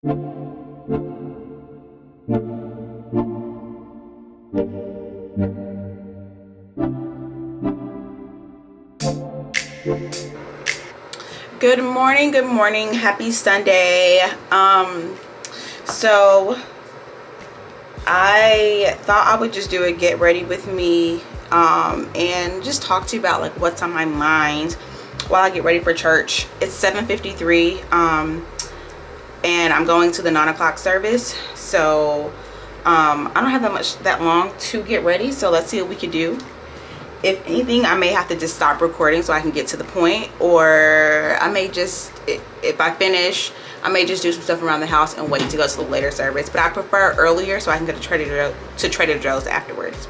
Good morning, happy Sunday. So I thought I would just do a get ready with me and just talk to you about like what's on my mind while I get ready for church. It's 7:53 and I'm going to the 9 o'clock service, so I don't have that long to get ready, so let's see what we can do. If anything, I may have to just stop recording so I can get to the point, or I may just, if I finish, I may just do some stuff around the house and wait to go to the later service. But I prefer earlier so I can go to Trader Joe's afterwards.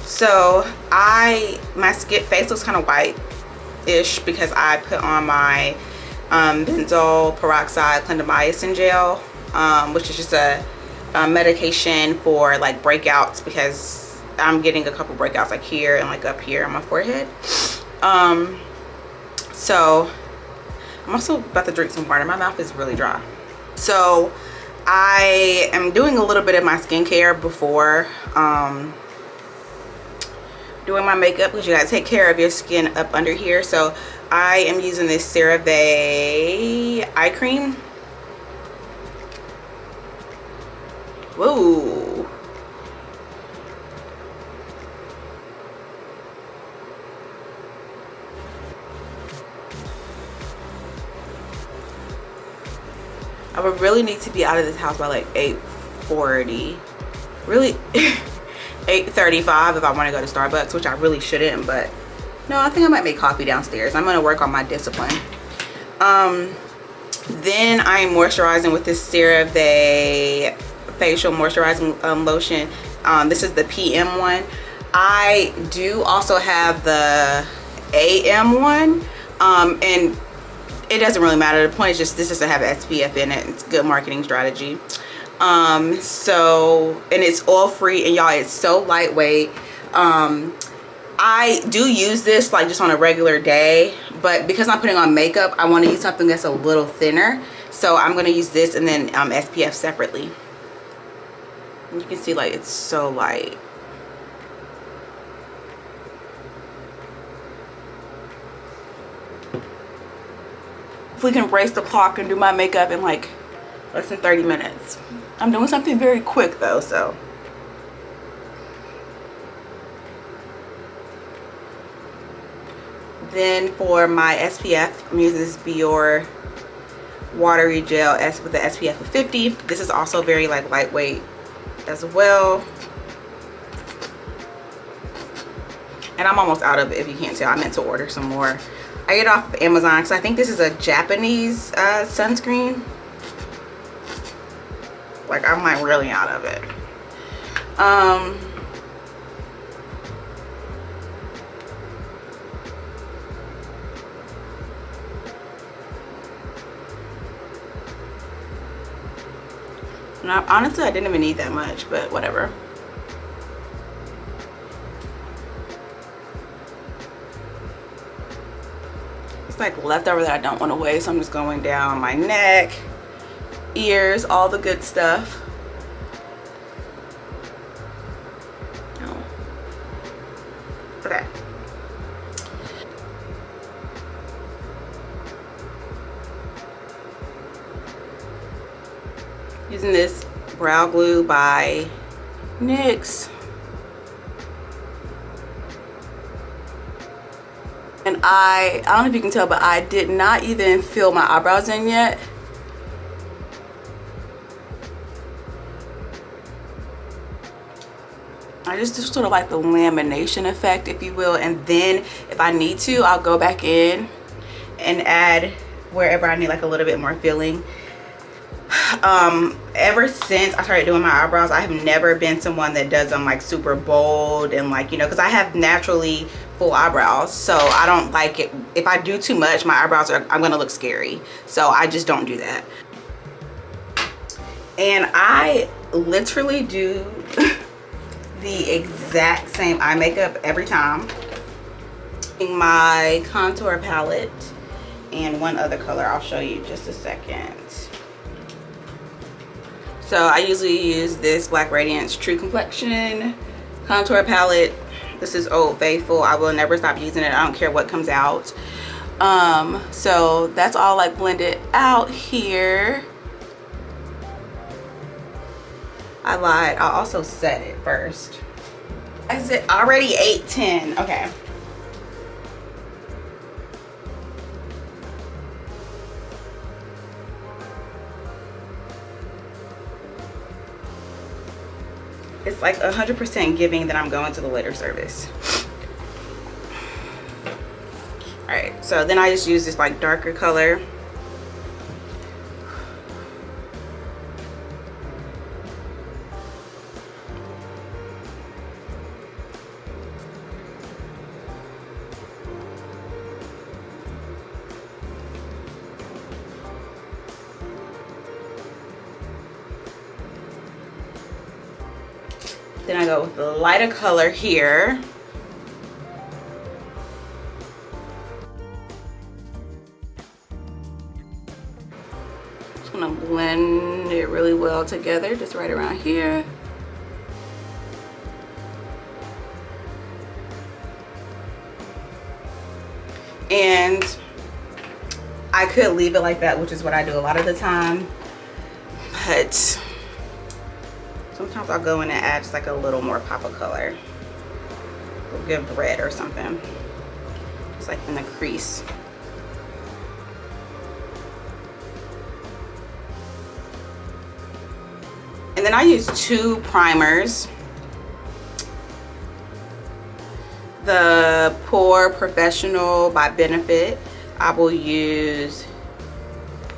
So my face looks kind of white-ish because I put on my benzoyl peroxide clindamycin gel, which is just a medication for like breakouts, because I'm getting a couple breakouts like here and like up here on my forehead. So I'm also about to drink some water. My mouth is really dry. So I am doing a little bit of my skincare before doing my makeup, because you gotta take care of your skin up under here. So I am using this CeraVe eye cream. Whoa. I would really need to be out of this house by like 8:40. Really 8:35 if I want to go to Starbucks, which I really shouldn't, but no, I think I might make coffee downstairs. I'm gonna work on my discipline. Then I am moisturizing with this CeraVe facial moisturizing lotion. This is the PM one. I do also have the AM one, and it doesn't really matter. The point is just this doesn't have SPF in it. It's a good marketing strategy. So, and it's oil free, and y'all, it's so lightweight. I do use this like just on a regular day, but because I'm putting on makeup, I want to use something that's a little thinner. So I'm going to use this and then SPF separately. You can see like it's so light. If we can race the clock and do my makeup in like less than 30 minutes. I'm doing something very quick though, so. Then for my SPF, I'm using this Biore watery gel with the SPF of 50. This is also very like lightweight as well. And I'm almost out of it, if you can't tell. I meant to order some more. I get it off of Amazon because I think this is a Japanese sunscreen. Like, I'm like really out of it. And honestly, I didn't even need that much, but whatever. Like leftover that I don't want to waste, so I'm just going down my neck, ears, all the good stuff. Oh. Okay. Using this brow glue by NYX. And I don't know if you can tell, but I did not even fill my eyebrows in yet. I just do sort of like the lamination effect, if you will. And then if I need to, I'll go back in and add wherever I need like a little bit more filling. Ever since I started doing my eyebrows, I have never been someone that does them like super bold and like, you know, because I have naturally full eyebrows, so I don't like it. If I do too much, my eyebrows I'm gonna look scary, so I just don't do that. And I literally do the exact same eye makeup every time. My contour palette and one other color I'll show you just a second. So I usually use this Black Radiance True Complexion contour palette. This is Old Faithful. I will never stop using it. I don't care what comes out. So that's all like blended out here. I lied. I'll also set it first. Is it already 8:10? Okay. It's like 100% giving that I'm going to the later service. All right, so then I just use this like darker color. Then I go with the lighter color here. Just gonna blend it really well together, just right around here. And I could leave it like that, which is what I do a lot of the time, but sometimes I'll go in and add just like a little more pop of color. We'll give red or something. Just like in the crease. And then I use two primers. The Pore Professional by Benefit. I will use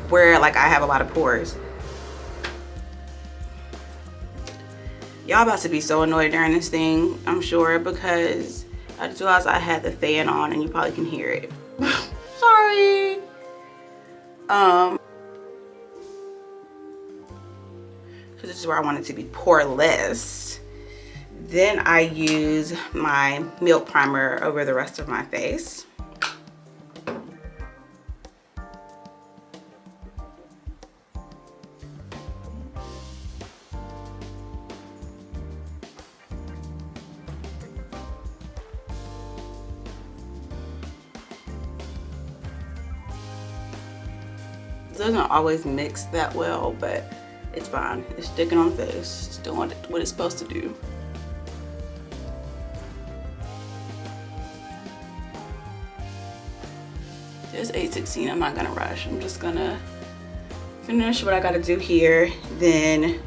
where like I have a lot of pores. Y'all about to be so annoyed during this thing, I'm sure, because I just realized I had the fan on and you probably can hear it. Sorry. So this is where I want it to be poreless. Then I use my Milk Primer over the rest of my face. It doesn't always mix that well, but it's fine. It's sticking on the face. It's doing what it's supposed to do. It's 8:16. I'm not gonna rush. I'm just gonna finish what I gotta do here, then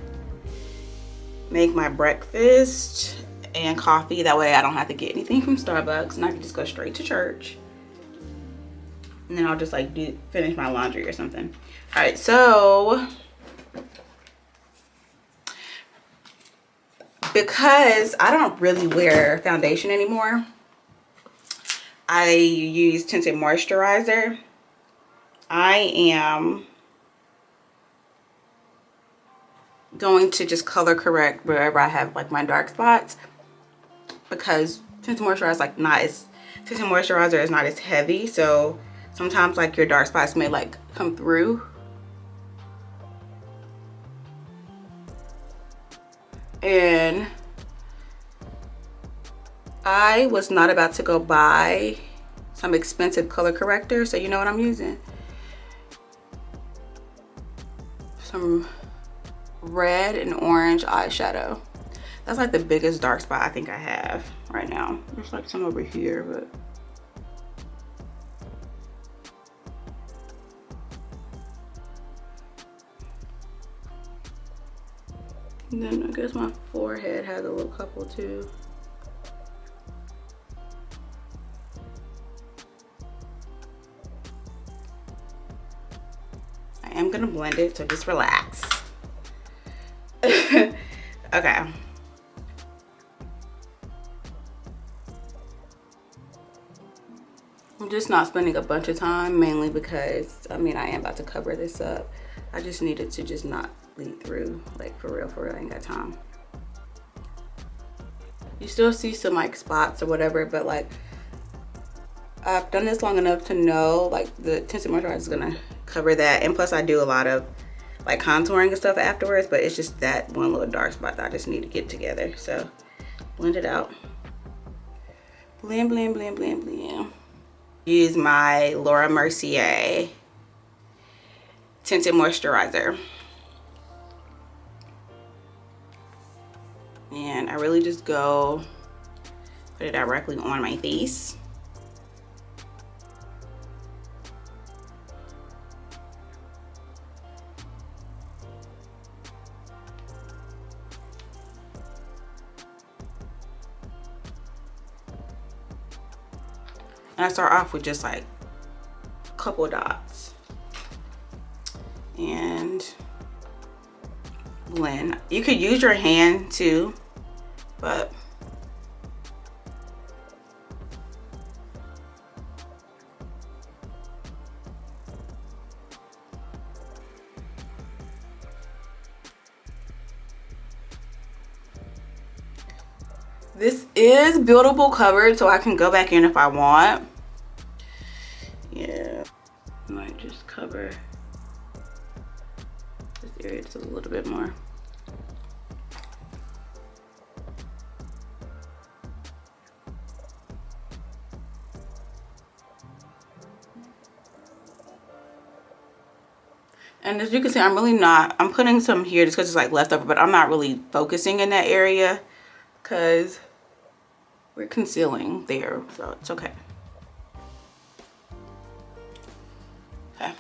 make my breakfast and coffee. That way I don't have to get anything from Starbucks and I can just go straight to church. And then I'll just like finish my laundry or something. All right, so because I don't really wear foundation anymore, I use tinted moisturizer. I am going to just color correct wherever I have like my dark spots, because tinted moisturizer is not as heavy, so sometimes like your dark spots may like come through. And I was not about to go buy some expensive color corrector, so you know what I'm using? Some red and orange eyeshadow. That's like the biggest dark spot I think I have right now. There's like some over here, but and then I guess my forehead has a little couple too. I am gonna blend it, so just relax. Okay. I'm just not spending a bunch of time, mainly because, I mean, I am about to cover this up. I just needed to just not bleed through, like for real, I ain't got time. You still see some like spots or whatever, but like I've done this long enough to know like the tinted moisturizer is gonna cover that. And plus I do a lot of like contouring and stuff afterwards, but it's just that one little dark spot that I just need to get together. So blend it out. Blend, blend, blend, blend, blend. Use my Laura Mercier tinted moisturizer. And I really just go put it directly on my face. And I start off with just like a couple dots and blend. You could use your hand too, but this is buildable covered, so I can go back in if I want. Yeah, I might just cover this area just a little bit more. And as you can see, I'm putting some here just because it's like leftover, but I'm not really focusing in that area because we're concealing there, so it's okay. Okay.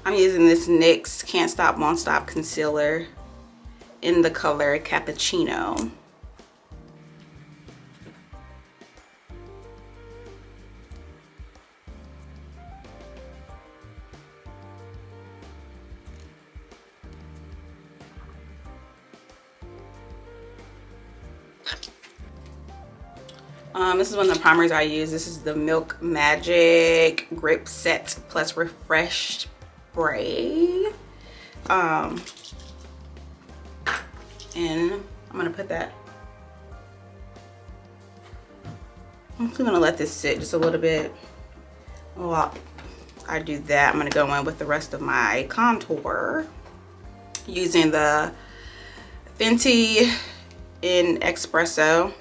I'm using this NYX Can't Stop Won't Stop concealer in the color Cappuccino. This is one of the primers I use. This is the Milk Magic Grip Set Plus Refresh Spray. And I'm gonna put that. I'm just gonna let this sit just a little bit. While I do that, I'm gonna go in with the rest of my contour using the Fenty in Espresso.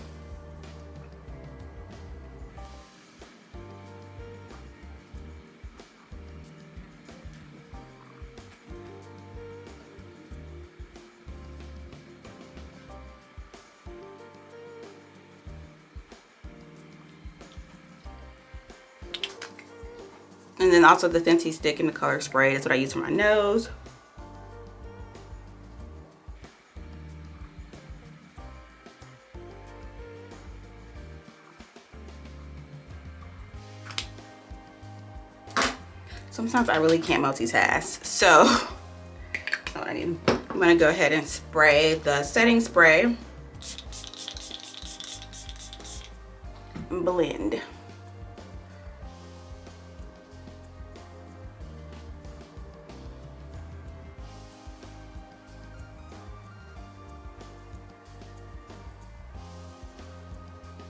And then also the Fenty stick in the color Spray. That's what I use for my nose. Sometimes I really can't multitask. So I'm gonna go ahead and spray the setting spray and blend.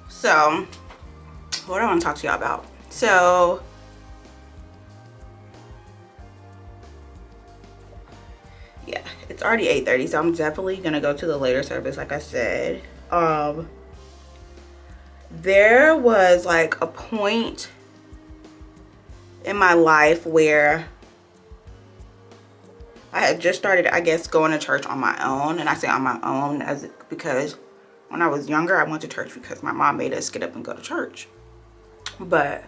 So what do I want to talk to y'all about? So yeah, it's already 8:30, so I'm definitely gonna go to the later service, like I said. There was like a point in my life where I had just started, I guess, going to church on my own. And I say on my own because when I was younger, I went to church because my mom made us get up and go to church. But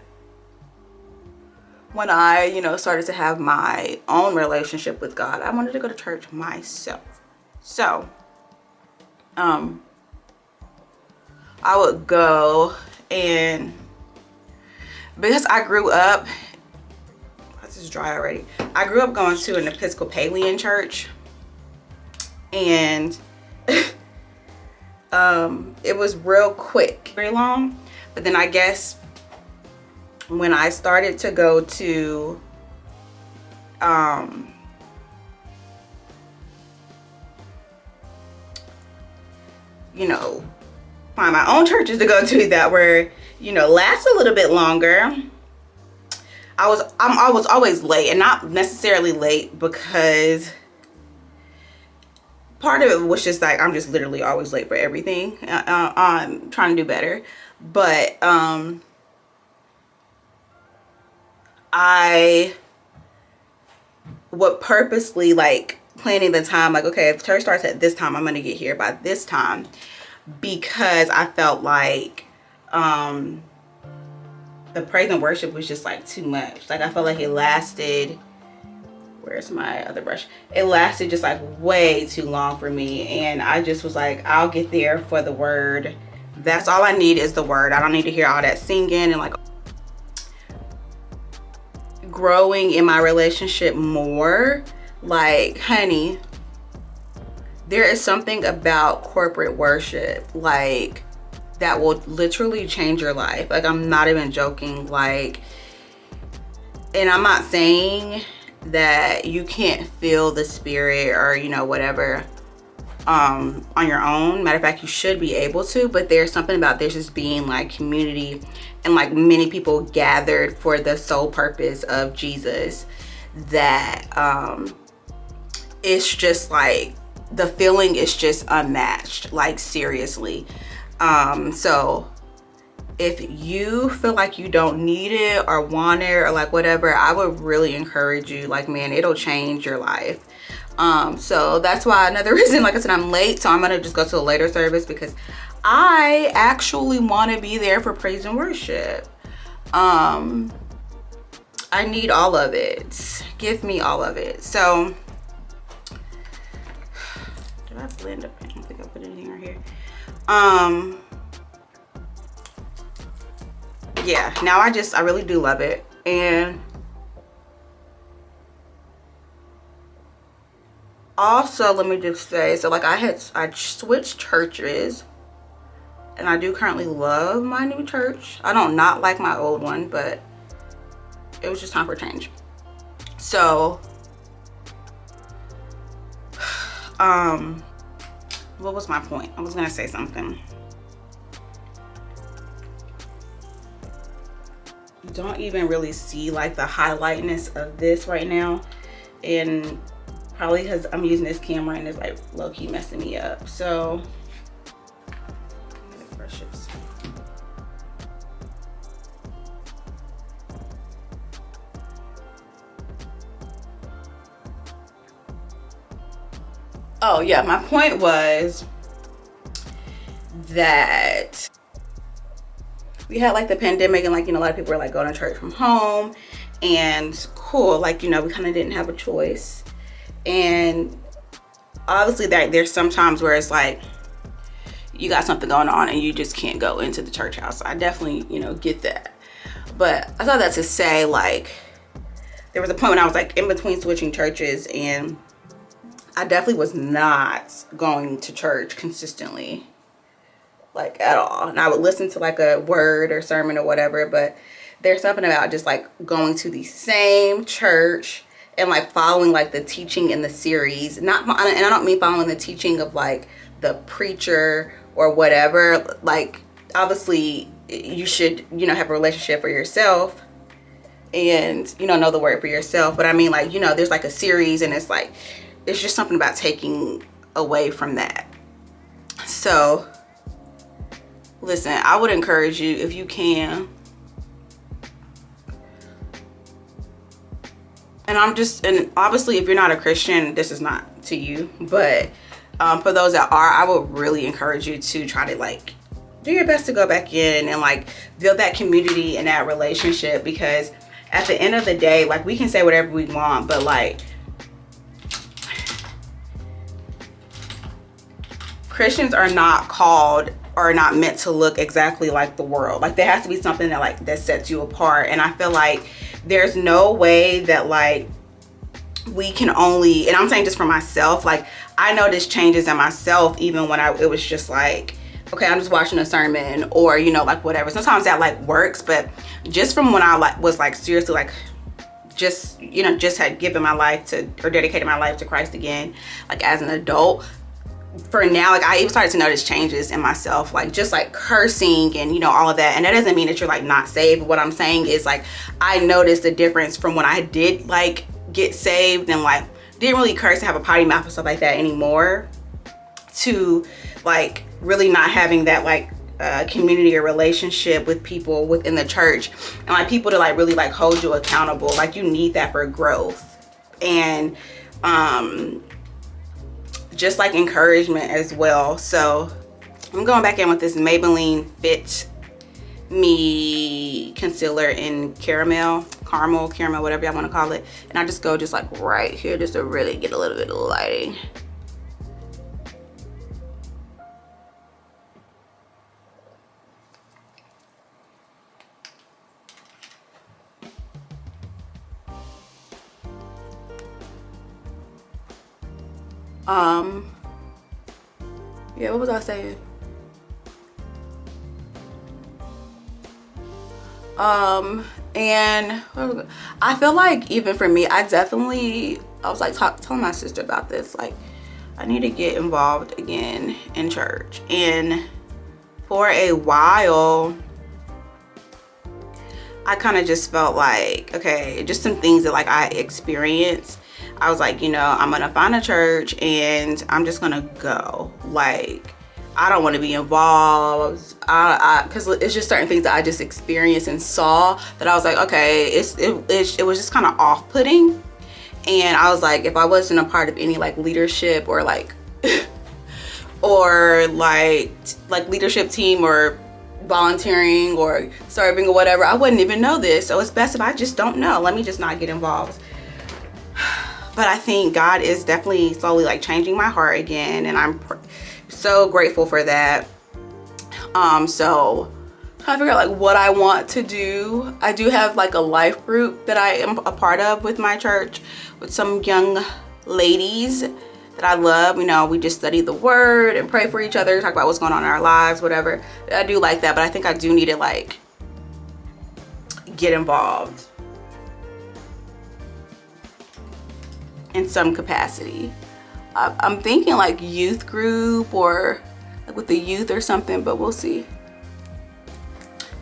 when I, started to have my own relationship with God, I wanted to go to church myself. So, I would go, and because I grew up, this is dry already. I grew up going to an Episcopalian church, and it was real quick, very long. But then I guess when I started to go to find my own churches to go to that were last a little bit longer, I was always late, and not necessarily late because part of it was just like I'm just literally always late for everything. I'm trying to do better, but I would purposely like planning the time, like, okay, if church starts at this time, I'm gonna get here by this time, because I felt like the praise and worship was just like too much. Like I felt like it lasted, where's my other brush, it lasted just like way too long for me, and I just was like, I'll get there for the word. That's all I need is the word. I don't need to hear all that singing. And like growing in my relationship more, like, honey, there is something about corporate worship like that will literally change your life. Like, I'm not even joking. Like, and I'm not saying that you can't feel the spirit or, you know, whatever on your own. Matter of fact, you should be able to, but there's something about there just being like community and like many people gathered for the sole purpose of Jesus, that it's just like the feeling is just unmatched, like seriously. So if you feel like you don't need it or want it or like whatever, I would really encourage you, like, man, it'll change your life. So that's why another reason, like I said, I'm late, so I'm gonna just go to a later service because I actually want to be there for praise and worship. I need all of it. Give me all of it. So did I blend up? I don't think I put anything right here. Yeah, now I really do love it. And also, let me just say, so like I switched churches, and I do currently love my new church. I don't not like my old one, but it was just time for change. So what was my point? I was gonna say something. You don't even really see like the highlightness of this right now, and probably because I'm using this camera and it's like low-key messing me up. So brushes. Oh yeah, my point was that we had like the pandemic, and like, you know, a lot of people were like going to church from home, and cool, like, you know, we kind of didn't have a choice. And obviously that there's some times where it's like you got something going on and you just can't go into the church house. I definitely, you know, get that. But I thought that to say, like, there was a point when I was like in between switching churches, and I definitely was not going to church consistently, like at all. And I would listen to like a word or sermon or whatever, but there's something about just like going to the same church and like following like the teaching in the series. And I don't mean following the teaching of like the preacher or whatever. Like, obviously you should, you know, have a relationship for yourself and, you know the word for yourself. But I mean, like, you know, there's like a series, and it's like, it's just something about taking away from that. So listen, I would encourage you, if you can, and obviously if you're not a Christian, this is not to you, but for those that are, I would really encourage you to try to like do your best to go back in and like build that community and that relationship, because at the end of the day, like, we can say whatever we want, but like, Christians are not called or not meant to look exactly like the world. Like, there has to be something that like that sets you apart. And I feel like there's no way that like we can only, and I'm saying just for myself, like, I noticed changes in myself even when it was just like, okay, I'm just watching a sermon, or, you know, like whatever. Sometimes that like works, but just from when I like was like seriously like just, you know, just had given my life to, or dedicated my life to Christ again, like as an adult, for now, like I even started to notice changes in myself, like just like cursing and, you know, all of that. And that doesn't mean that you're like not saved. What I'm saying is like I noticed the difference from when I did like get saved and like didn't really curse and have a potty mouth and stuff like that anymore, to like really not having that like community or relationship with people within the church, and like people to like really like hold you accountable. Like you need that for growth, and just like encouragement as well. So I'm going back in with this Maybelline Fit Me concealer in caramel, whatever y'all want to call it. And I just go just like right here just to really get a little bit of lighting. Yeah, what was I saying? And I feel like even for me, I was like telling my sister about this, like I need to get involved again in church. And for a while I kind of just felt like, okay, just some things that like I experienced, I was like, you know, I'm gonna find a church and I'm just gonna go. Like, I don't want to be involved. Because it's just certain things that I just experienced and saw that I was like, okay, it was just kind of off-putting. And I was like, if I wasn't a part of any like leadership or like or like leadership team or volunteering or serving or whatever, I wouldn't even know this. So it's best if I just don't know. Let me just not get involved. But I think God is definitely slowly like changing my heart again, and I'm so grateful for that. So trying to figure out like what I want to do. I do have like a life group that I am a part of with my church, with some young ladies that I love. You know, we just study the word and pray for each other, talk about what's going on in our lives, whatever. I do like that, but I think I do need to like get involved in some capacity. I'm thinking like youth group or like with the youth or something, but we'll see.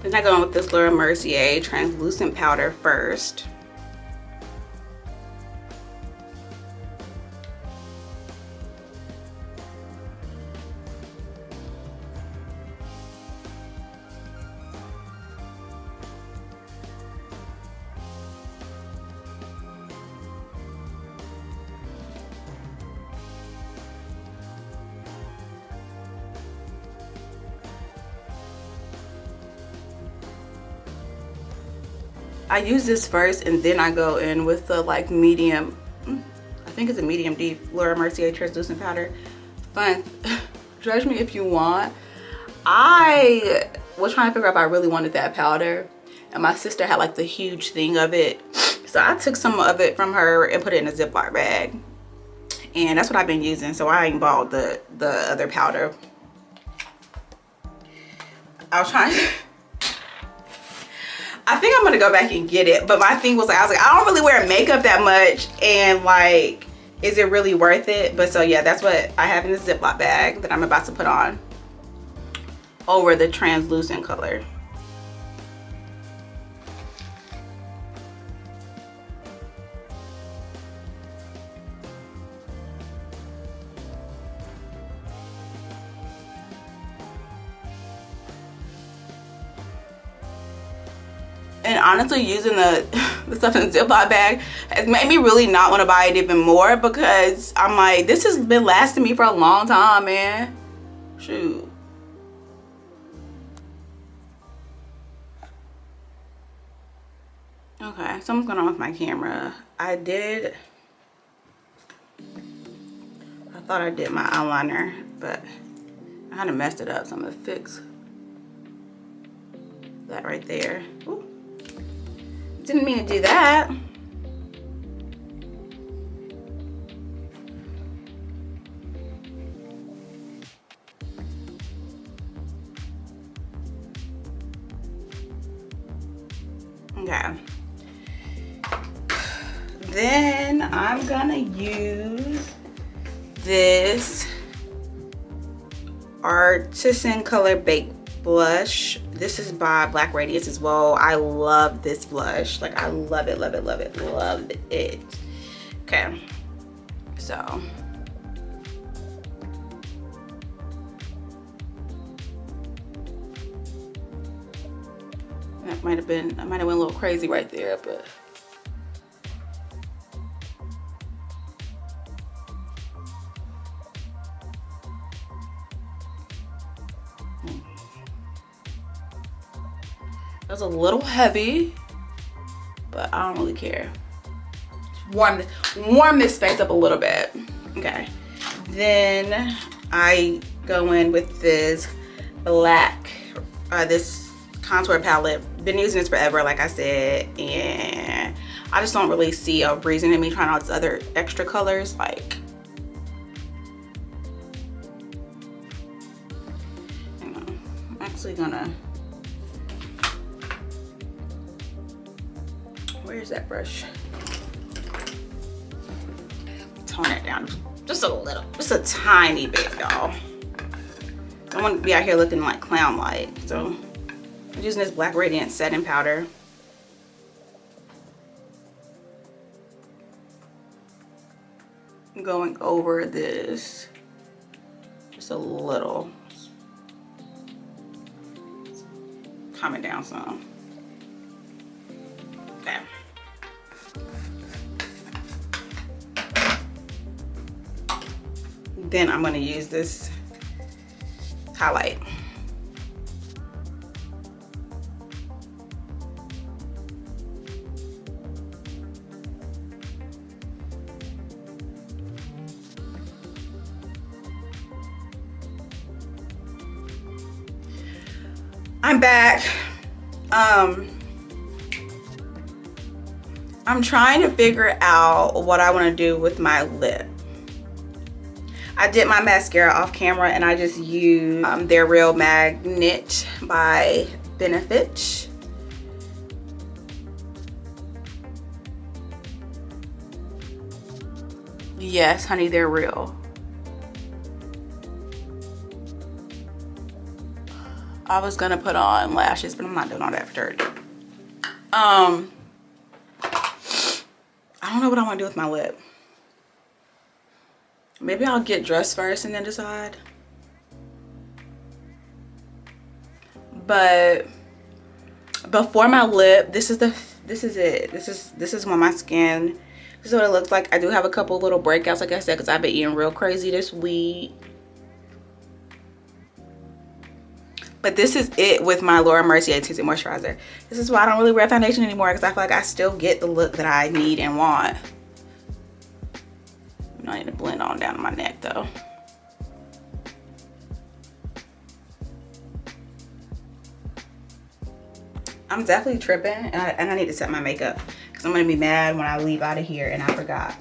Then I go in with this Laura Mercier translucent powder first. I use this first and then I go in with the like medium, I think it's a medium deep Laura Mercier translucent powder. Fun. Judge me if you want. I was trying to figure out if I really wanted that powder, and my sister had like the huge thing of it. So I took some of it from her and put it in a Ziploc bag. And that's what I've been using. So I ain't bought the other powder. I was trying I think I'm gonna go back and get it, but my thing was like, I was like, I don't really wear makeup that much, and like, is it really worth it? But so yeah, that's what I have in this Ziploc bag that I'm about to put on over the translucent color. And honestly, using the stuff in the Ziploc bag has made me really not want to buy it even more, because I'm like, this has been lasting me for a long time, man. Shoot. Okay, something's going on with my camera. I thought I did my eyeliner, but I kind of messed it up, so I'm going to fix that right there. Ooh. Didn't mean to do that. Okay. Then I'm gonna use this Artisan Color Baked Blush. This is by Black Radiance as well. I love this blush. Like, I love it, love it, love it, love it. Okay, so that might have been, I might have went a little crazy right there, but that's a little heavy, but I don't really care. Warm this face up a little bit. Okay, then I go in with this black, this contour palette. Been using this forever, like I said, and I just don't really see a reason in me trying out these other extra colors. Like, hang on, I'm actually gonna, where's that brush? Tone it down just a little, just a tiny bit, y'all. I want to be out here looking like clown-like, so I'm using this Black Radiance setting powder. I'm going over this just a little, calm it down some. Okay. Then I'm going to use this highlight. I'm back. I'm trying to figure out what I want to do with my lip. I did my mascara off camera and I just used their Real Magnet by Benefit. Yes, honey, they're real. I was gonna put on lashes, but I'm not doing all that for 30. I don't know what I want to do with my lip. Maybe I'll get dressed first and then decide. But before my lip, this is it. This is what my skin, this is what it looks like. I do have a couple little breakouts, like I said, because I've been eating real crazy this week. But this is it with my Laura Mercier Tinted Moisturizer. This is why I don't really wear foundation anymore, because I feel like I still get the look that I need and want. I need to blend on down to my neck though. I'm definitely tripping, and I need to set my makeup because I'm gonna be mad when I leave out of here and I forgot.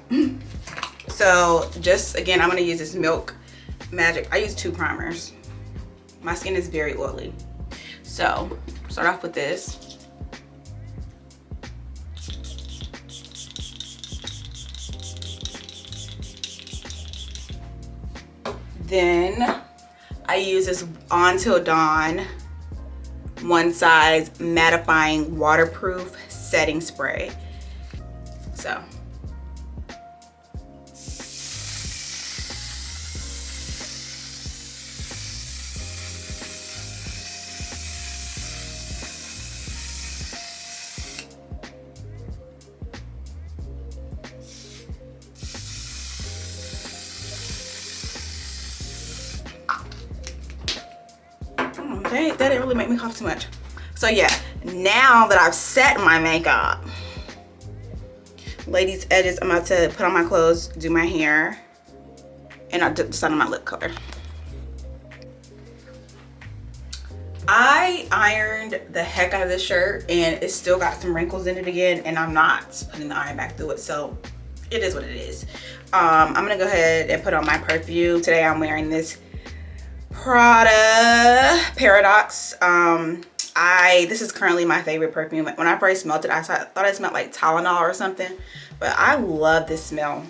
So just again, I'm gonna use this Milk Magic. I use 2 primers. My skin is very oily, so start off with this. Then I use this On Till Dawn One Size Mattifying Waterproof Setting Spray. So. That didn't really make me cough too much. So yeah, now that I've set my makeup, ladies' edges, I'm about to put on my clothes, do my hair, and I'll decide on my lip color. I ironed the heck out of this shirt and it still got some wrinkles in it again, and I'm not putting the iron back through it, so it is what it is. I'm gonna go ahead and put on my perfume. Today I'm wearing this Prada Paradox. This is currently my favorite perfume. When I first smelled it, I thought it smelled like Tylenol or something, but I love this smell.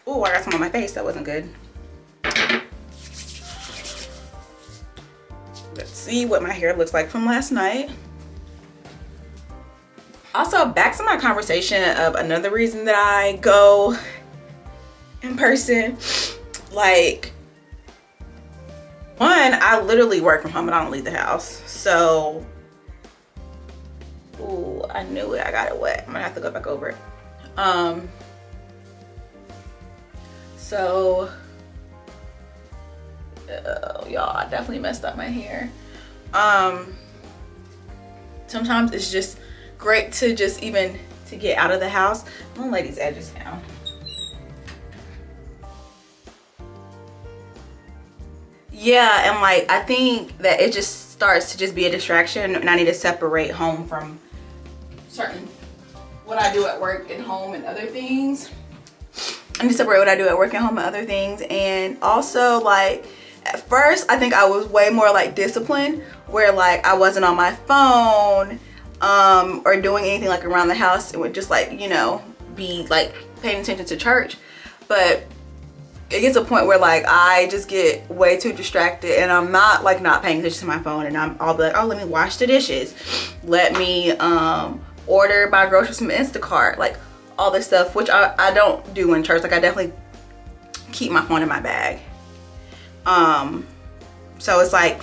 Oh, I got some on my face. That wasn't good. Let's see what my hair looks like from last night. Also, back to my conversation of another reason that I go in person. Like, one, I literally work from home and I don't leave the house. So, ooh, I knew it. I got it wet. I'm gonna have to go back over it. So, y'all, I definitely messed up my hair. Sometimes it's just great to just even to get out of the house. I'm gonna lay these edges down. Yeah, and like I think that it just starts to just be a distraction, and I need to separate home from certain what I do at work and home and other things. I need to separate what I do at work and home and other things. And also, like, at first I think I was way more like disciplined, where like I wasn't on my phone or doing anything like around the house. It would just like, you know, be like paying attention to church. But it gets to a point where like I just get way too distracted, and I'm not paying attention to my phone, and I'll be like, oh, let me wash the dishes, let me order my groceries from Instacart, like all this stuff, which I don't do in church. Like I definitely keep my phone in my bag. So it's like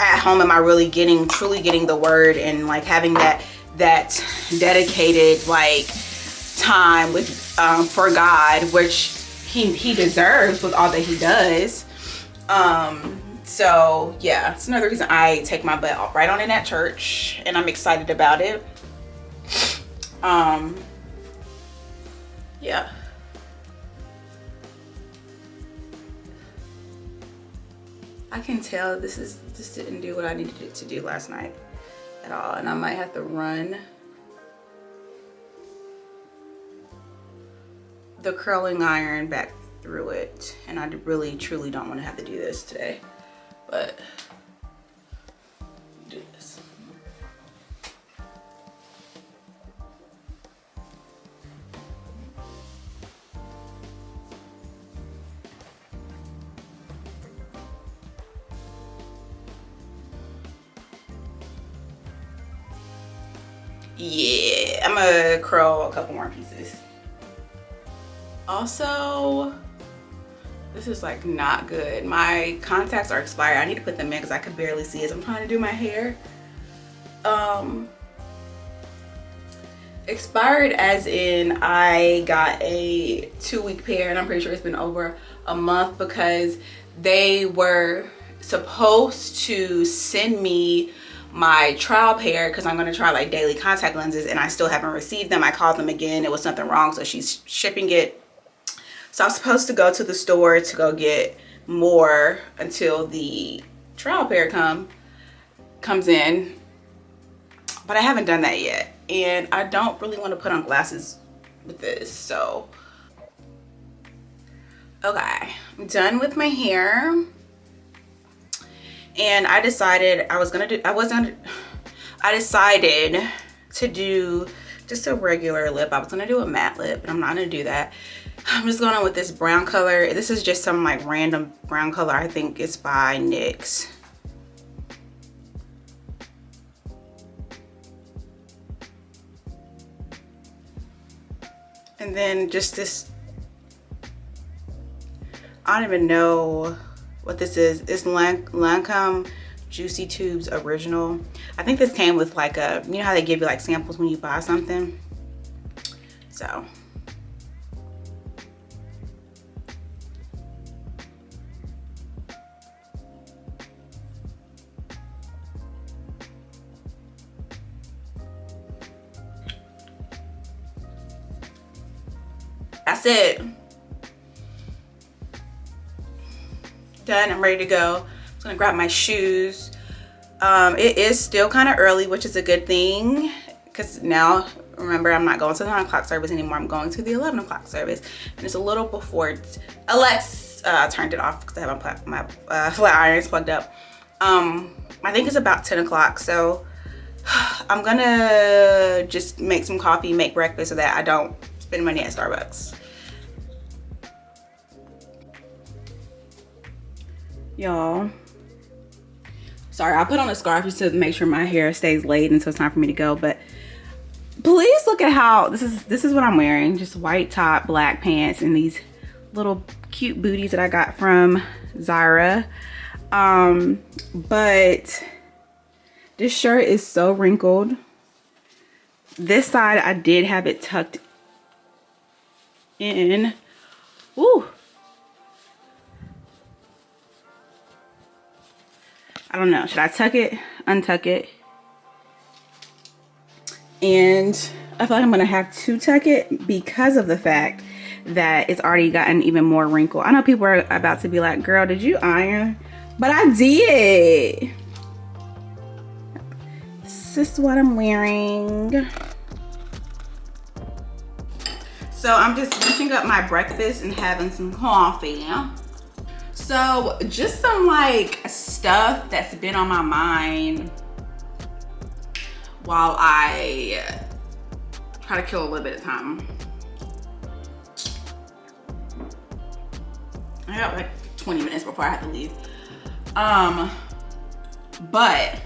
at home, am I really truly getting the word and like having that dedicated like time with for God, which he deserves with all that he does. So yeah, it's another reason I take my butt right on in at church, and I'm excited about it. Yeah. I can tell this didn't do what I needed it to do last night at all, and I might have to run the curling iron back through it, and I really truly don't want to have to do this today, but do this. Yeah, I'm gonna curl a couple more pieces. Also, this is like not good. My contacts are expired. I need to put them in because I could barely see as I'm trying to do my hair. Expired as in I got a 2-week pair, and I'm pretty sure it's been over a month, because they were supposed to send me my trial pair because I'm going to try like daily contact lenses, and I still haven't received them. I called them again. It was something wrong, so she's shipping it. So I was supposed to go to the store to go get more until the trial pair comes in, but I haven't done that yet, and I don't really want to put on glasses with this. So okay, I'm done with my hair, and I decided I decided to do just a regular lip. I was gonna do a matte lip, but I'm not gonna do that. I'm just going on with this brown color. This is just some like random brown color. I think it's by NYX. And then just this, I don't even know what this is. It's Lancome Juicy Tubes Original. I think this came with like a, you know how they give you like samples when you buy something? So. That's it. Done. I'm ready to go. I'm just gonna grab my shoes. It is still kind of early, which is a good thing, because now remember, I'm not going to the 9 o'clock service anymore. I'm going to the 11 o'clock service, and it's a little before Alexa turned it off because I have my flat irons plugged up. I think it's about 10 o'clock, so I'm gonna just make some coffee, make breakfast, so that I don't spend money at Starbucks. y'all. Sorry, I put on a scarf just to make sure my hair stays laid until it's time for me to go. But please look at how this is what I'm wearing. Just white top, black pants, and these little cute booties that I got from Zara. But this shirt is so wrinkled. This side I did have it tucked in. Ooh. I don't know. Should I tuck it? Untuck it? And I feel like I'm gonna have to tuck it because of the fact that it's already gotten even more wrinkled. I know people are about to be like, girl, did you iron? But I did. This is what I'm wearing. So I'm just finishing up my breakfast and having some coffee. So just some like stuff that's been on my mind while I try to kill a little bit of time. I got like 20 minutes before I have to leave. But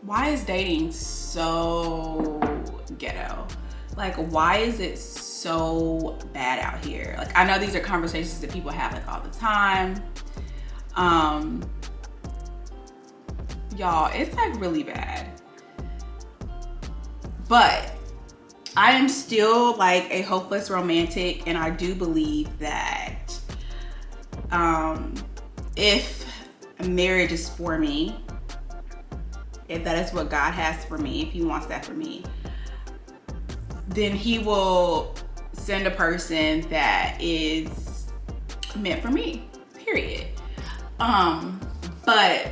why is dating so ghetto? Like, why is it so bad out here? Like, I know these are conversations that people have like all the time. Y'all, it's like really bad. But I am still like a hopeless romantic, and I do believe that if marriage is for me, if that is what God has for me, if he wants that for me, then he will send a person that is meant for me, period. But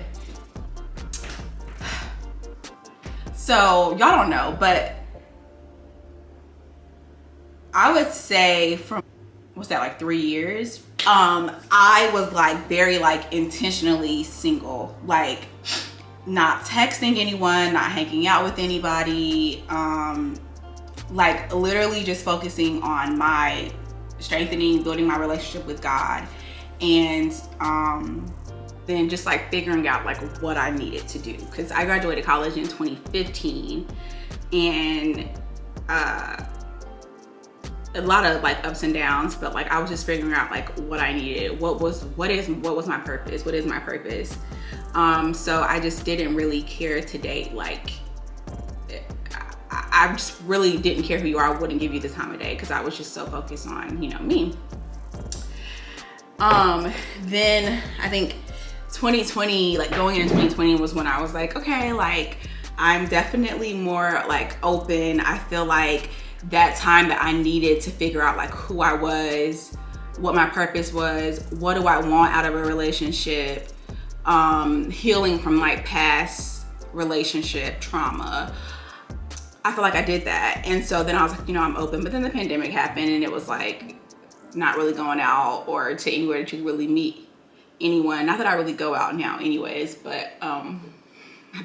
so y'all don't know, but I would say from, what's that, like 3 years? I was like very like intentionally single, like not texting anyone, not hanging out with anybody, like literally just focusing on my strengthening, building my relationship with God, and then just like figuring out like what I needed to do, because I graduated college in 2015, and a lot of like ups and downs, but like I was just figuring out like what I needed, what was my purpose, what is my purpose. So I just didn't really care to date. Like I just really didn't care who you are. I wouldn't give you the time of day because I was just so focused on, you know, me. Then I think 2020, like going into 2020 was when I was like, okay, like I'm definitely more like open. I feel like that time that I needed to figure out like who I was, what my purpose was, what do I want out of a relationship, healing from like past relationship trauma. I feel like I did that. And so then I was like, you know, I'm open. But then the pandemic happened, and it was like not really going out or to anywhere to really meet anyone. Not that I really go out now anyways, but I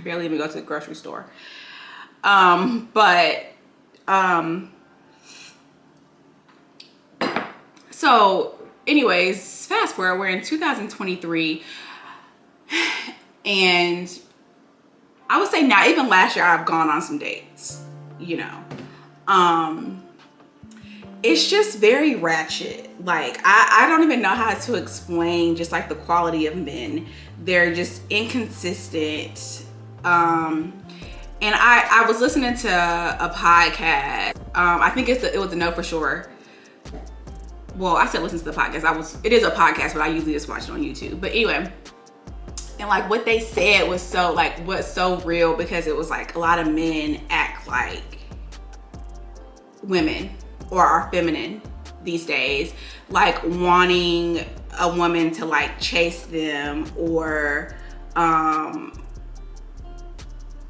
barely even go to the grocery store. So anyways, fast forward, we're in 2023, and I would say now, even last year, I've gone on some dates, you know. It's just very ratchet. Like, I don't even know how to explain just like the quality of men. They're just inconsistent. And I was listening to a podcast. I think it was a Know For Sure. Well, I said listen to the podcast. It is a podcast, but I usually just watch it on YouTube. But anyway, and like what they said was so like what's so real, because it was like a lot of men act like women or are feminine these days, like wanting a woman to like chase them or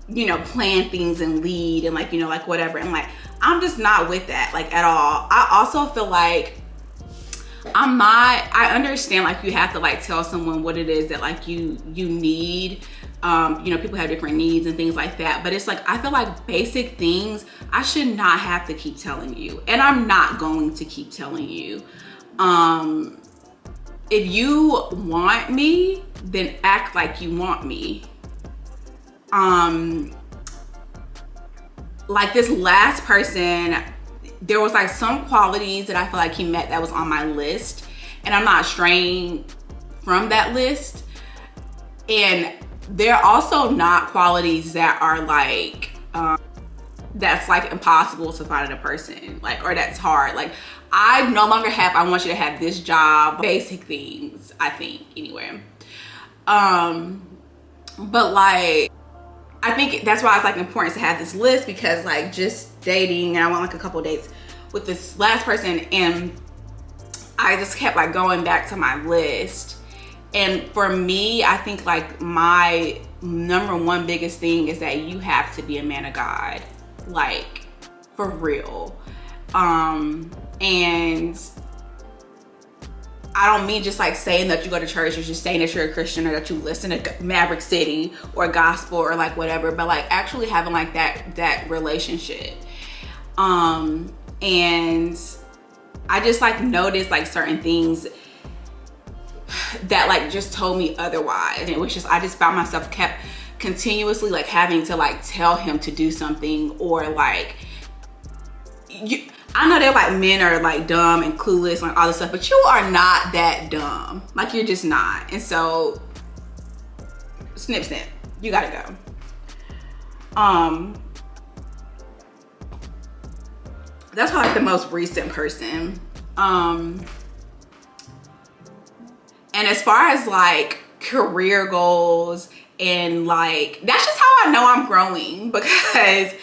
you know, plan things and lead and like, you know, like whatever. And like I'm just not with that like at all. I also feel like I understand like you have to like tell someone what it is that like you need. You know, people have different needs and things like that, but it's like I feel like basic things I should not have to keep telling you, and I'm not going to keep telling you. If you want me, then act like you want me. Like this last person, there was like some qualities that I feel like he met that was on my list, and I'm not straying from that list. And there are also not qualities that are like that's like impossible to find in a person, like, or that's hard. Like I no longer have, I want you to have this job, basic things, I think, anyway. But like, I think that's why it's like important to have this list, because like just dating, and I went like a couple dates with this last person, and I just kept like going back to my list. And for me, I think like my number one biggest thing is that you have to be a man of God, like for real. And I don't mean just like saying that you go to church or just saying that you're a Christian or that you listen to Maverick City or gospel or like whatever, but like actually having like that relationship. And I just like noticed like certain things that like just told me otherwise. And it was just, I just found myself kept continuously like having to like tell him to do something, or like, I know they're like, men are like dumb and clueless and all this stuff, but you are not that dumb. Like you're just not. And so snip snip, you gotta go. That's probably like the most recent person. And as far as like career goals and like, that's just how I know I'm growing, because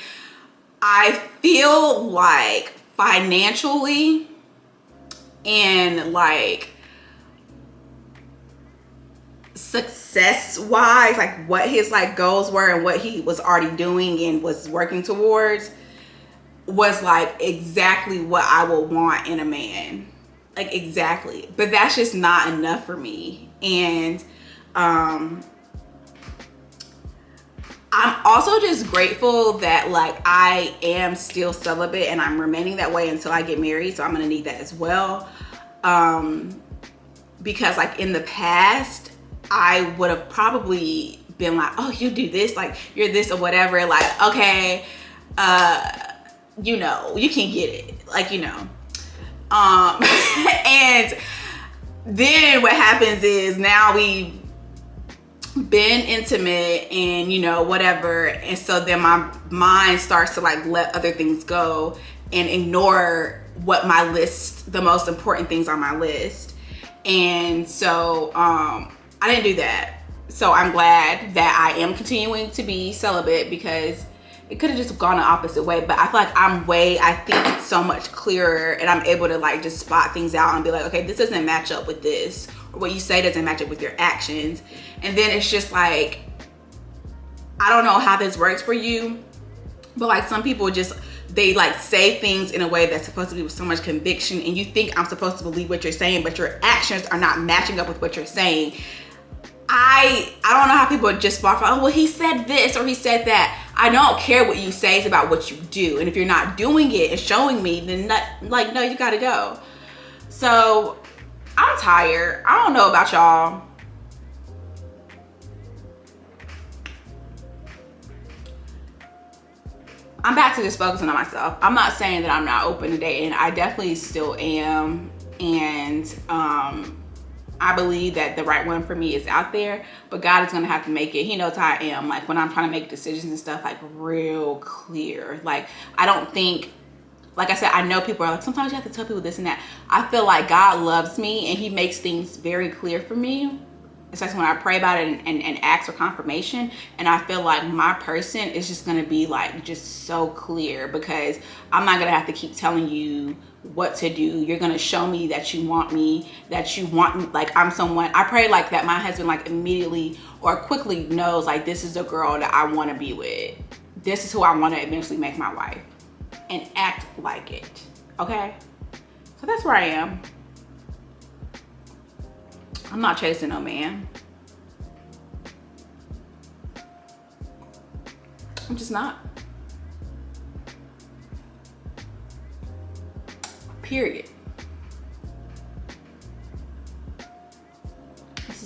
I feel like financially and like success wise, like what his like goals were and what he was already doing and was working towards was like exactly what I would want in a man. Like exactly. But that's just not enough for me. And I'm also just grateful that like I am still celibate and I'm remaining that way until I get married. So I'm gonna need that as well. Because like in the past, I would have probably been like, oh, you do this, like you're this or whatever. Like, okay, you know, you can get it, like, you know. And then what happens is now we've been intimate and, you know, whatever. And so then my mind starts to like let other things go and ignore what my list, the most important things on my list. And so I didn't do that. So I'm glad that I am continuing to be celibate, because it could have just gone the opposite way. But I feel like I think so much clearer, and I'm able to like just spot things out and be like, okay, this doesn't match up with this, or what you say doesn't match up with your actions. And then it's just like, I don't know how this works for you, but like some people just, they like say things in a way that's supposed to be with so much conviction, and you think I'm supposed to believe what you're saying, but your actions are not matching up with what you're saying. I don't know how people just fall from, oh, well, he said this or he said that. I don't care what you say, it's about what you do. And if you're not doing it and showing me, then like, no, you gotta go. So I'm tired. I don't know about y'all. I'm back to just focusing on myself. I'm not saying that I'm not open to dating. I definitely still am. And I believe that the right one for me is out there, but God is gonna have to make it. He knows how I am. Like when I'm trying to make decisions and stuff, like real clear. Like I don't think, like I said, I know people are like, sometimes you have to tell people this and that. I feel like God loves me and he makes things very clear for me, especially when I pray about it and ask for confirmation. And I feel like my person is just gonna be like just so clear, because I'm not gonna have to keep telling you what to do. You're gonna show me that you want me, like I'm someone. I pray like that my husband like immediately or quickly knows like this is the girl that I want to be with. This is who I want to eventually make my wife, and act like it. Okay, so that's where I am. I'm not chasing no man. I'm just not. Period.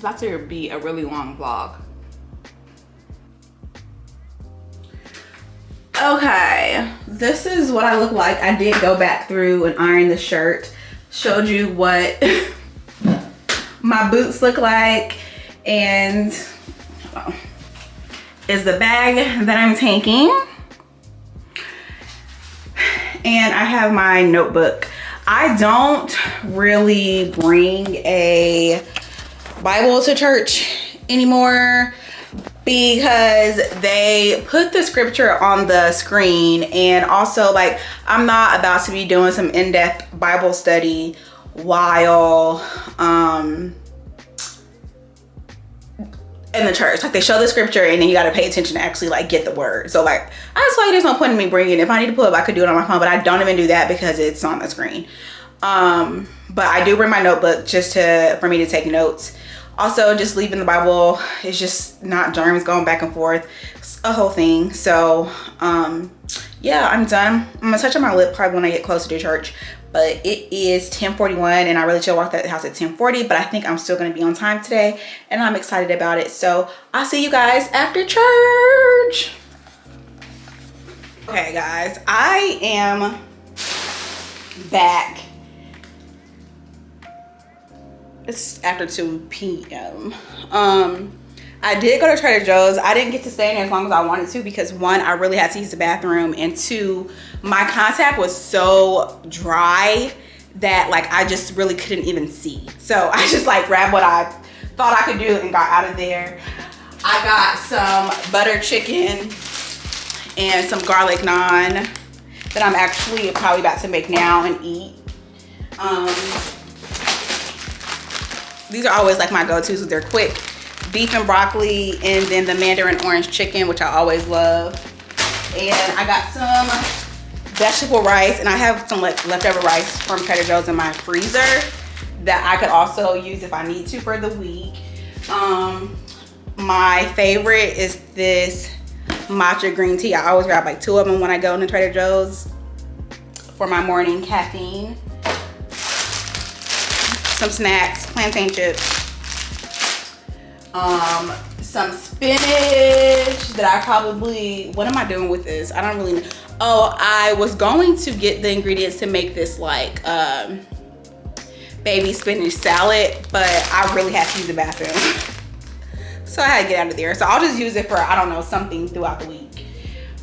about to be a really long vlog. Okay, this is what I look like. I did go back through and iron the shirt. Showed you what my boots look like, and is the bag that I'm taking. And I have my notebook. I don't really bring a Bible to church anymore because they put the scripture on the screen, and also like I'm not about to be doing some in-depth Bible study while in the church. Like they show the scripture and then you got to pay attention to actually like get the word. So like I just feel like there's no point in me bringing it. If I need to pull it up, I could do it on my phone, but I don't even do that because it's on the screen. But I do bring my notebook just for me to take notes. Also, just leaving the Bible is just not germs going back and forth. It's a whole thing. So yeah, I'm done. I'm gonna touch on my lip probably when I get closer to church. But it is 10:41 and I really should walk out the house at 10:40, but I think I'm still gonna be on time today and I'm excited about it. So I'll see you guys after church. Okay guys, I am back. It's after 2 p.m. I did go to Trader Joe's. I didn't get to stay in there as long as I wanted to because one, I really had to use the bathroom, and two, my contact was so dry that like I just really couldn't even see. So I just like grabbed what I thought I could do and got out of there. I got some butter chicken and some garlic naan that I'm actually probably about to make now and eat. These are always like my go-tos because they're quick. Beef and broccoli, and then the mandarin orange chicken, which I always love. And I got some vegetable rice, and I have some like leftover rice from Trader Joe's in my freezer that I could also use if I need to for the week. My favorite is this matcha green tea. I always grab like 2 of them when I go into Trader Joe's for my morning caffeine. Some snacks, plantain chips. Some spinach that I probably, what am I doing with this? I don't really know. Oh, I was going to get the ingredients to make this like baby spinach salad, but I really have to use the bathroom. So I had to get out of there. So I'll just use it for, I don't know, something throughout the week.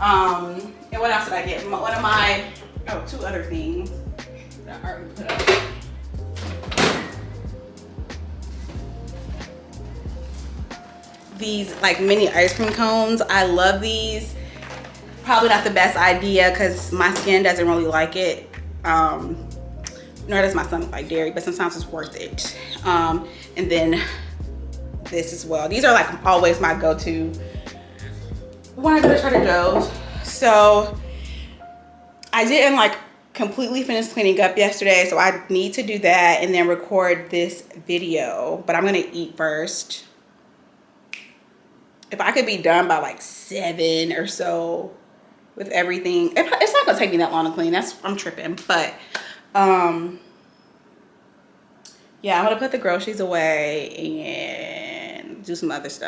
And what else did I get? One of my, 2 other things that I already put up. These like mini ice cream cones. I love these. Probably not the best idea because my skin doesn't really like it. Nor does my son like dairy, but sometimes it's worth it. And then this as well. These are like always my go-to when I go to Trader Joe's. So I didn't like completely finish cleaning up yesterday, so I need to do that and then record this video. But I'm gonna eat first. If I could be done by like 7 or so with everything, it's not gonna take me that long to clean. I'm tripping, but yeah, I'm gonna put the groceries away and do some other stuff.